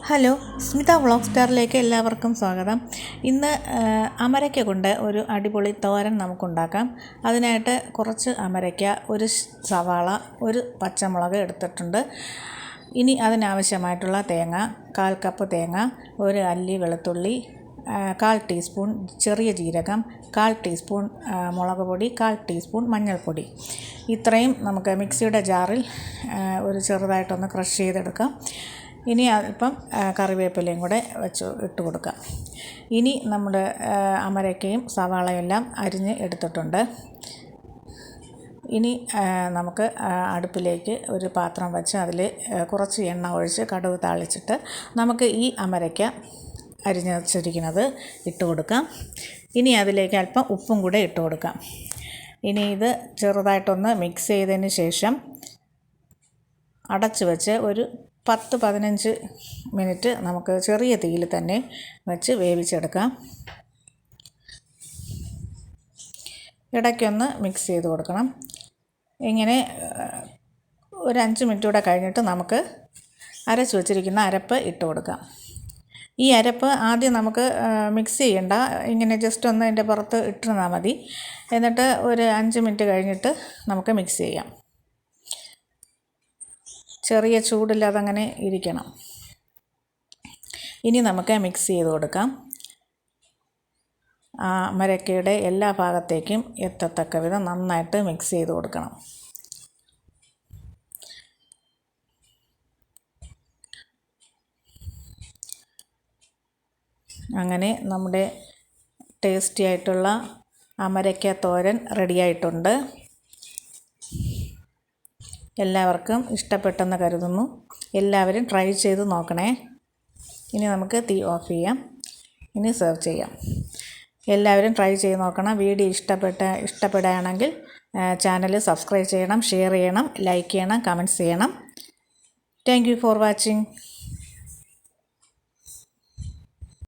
Hello, Smitha vlog സ്റ്റാറിലേക്ക് എല്ലാവർക്കും സ്വാഗതം. ഇന്ന് അമരയ്ക്ക കൊണ്ട് ഒരു അടിപൊളി തോരൻ നമുക്കുണ്ടാക്കാം. അതിനായിട്ട് കുറച്ച് അമരയ്ക്ക, ഒരു സവാള, ഒരു പച്ചമുളക് എടുത്തിട്ടുണ്ട്. ഇനി അതിനാവശ്യമായിട്ടുള്ള തേങ്ങ, 1/4 കപ്പ് തേങ്ങ, ഒരു അല്ലി വെളുത്തുള്ളി, 1/4 ടീസ്പൂൺ ചെറിയ ജീരകം, 1/4 ടീസ്പൂൺ മുളക് പൊടി, 1/4 ടീസ്പൂൺ മഞ്ഞൾപ്പൊടി. ഇത്രയും നമുക്ക് മിക്സിയുടെ ജാറിൽ ഒരു ചെറുതായിട്ടൊന്ന് ക്രഷ് ചെയ്തെടുക്കാം. ഇനി അല്പം കറിവേപ്പിലയും കൂടെ ഇട്ട് കൊടുക്കാം. ഇനി നമ്മുടെ അമരയ്ക്കയും സവാളയെല്ലാം അരിഞ്ഞ് എടുത്തിട്ടുണ്ട്. ഇനി നമുക്ക് അടുപ്പിലേക്ക് ഒരു പാത്രം വെച്ച് അതിൽ കുറച്ച് എണ്ണ ഒഴിച്ച് കടുക് താളിച്ചിട്ട് നമുക്ക് ഈ അമരയ്ക്ക അരിഞ്ഞ് വെച്ചിരിക്കുന്നത് ഇട്ട് കൊടുക്കാം. ഇനി അതിലേക്ക് അല്പം ഉപ്പും കൂടെ ഇട്ട് കൊടുക്കാം. ഇനി ഇത് ചെറുതായിട്ടൊന്ന് മിക്സ് ചെയ്തതിന് ശേഷം അടച്ച് വെച്ച് ഒരു 10-15 മിനിറ്റ് നമുക്ക് ചെറിയ തീയിൽ തന്നെ വെച്ച് വേവിച്ചെടുക്കാം. ഇടയ്ക്കൊന്ന് മിക്സ് ചെയ്ത് കൊടുക്കണം. ഇങ്ങനെ ഒരു 5 മിനിറ്റ് കൂടെ കഴിഞ്ഞിട്ട് നമുക്ക് അരച്ച് വെച്ചിരിക്കുന്ന അരപ്പ് ഇട്ട് കൊടുക്കാം. ഈ അരപ്പ് ആദ്യം നമുക്ക് മിക്സ് ചെയ്യണ്ട, ഇങ്ങനെ ജസ്റ്റ് ഒന്ന് അതിൻ്റെ പുറത്ത് ഇട്ടിരുന്നാൽ മതി. എന്നിട്ട് ഒരു 5 മിനിറ്റ് കഴിഞ്ഞിട്ട് നമുക്ക് മിക്സ് ചെയ്യാം. ചെറിയ ചൂടിൽ അതങ്ങനെ ഇരിക്കണം. ഇനി നമുക്ക് മിക്സ് ചെയ്ത് കൊടുക്കാം. അമരയ്ക്കയുടെ എല്ലാ ഭാഗത്തേക്കും എത്തത്തക്ക വിധം നന്നായിട്ട് മിക്സ് ചെയ്ത് കൊടുക്കണം. അങ്ങനെ നമ്മുടെ ടേസ്റ്റി ആയിട്ടുള്ള അമരയ്ക്ക തോരൻ റെഡിയായിട്ടുണ്ട്. എല്ലാവർക്കും ഇഷ്ടപ്പെട്ടെന്ന് കരുതുന്നു. എല്ലാവരും ട്രൈ ചെയ്ത് നോക്കണേ. ഇനി നമുക്ക് തീ ഓഫ് ചെയ്യാം. ഇനി സെർവ് ചെയ്യാം. എല്ലാവരും ട്രൈ ചെയ്ത് നോക്കണം. വീഡിയോ ഇഷ്ടപ്പെടുകയാണെങ്കിൽ ചാനൽ സബ്സ്ക്രൈബ് ചെയ്യണം, ഷെയർ ചെയ്യണം, ലൈക്ക് ചെയ്യണം, കമൻറ്റ്സ് ചെയ്യണം. Thank you for watching.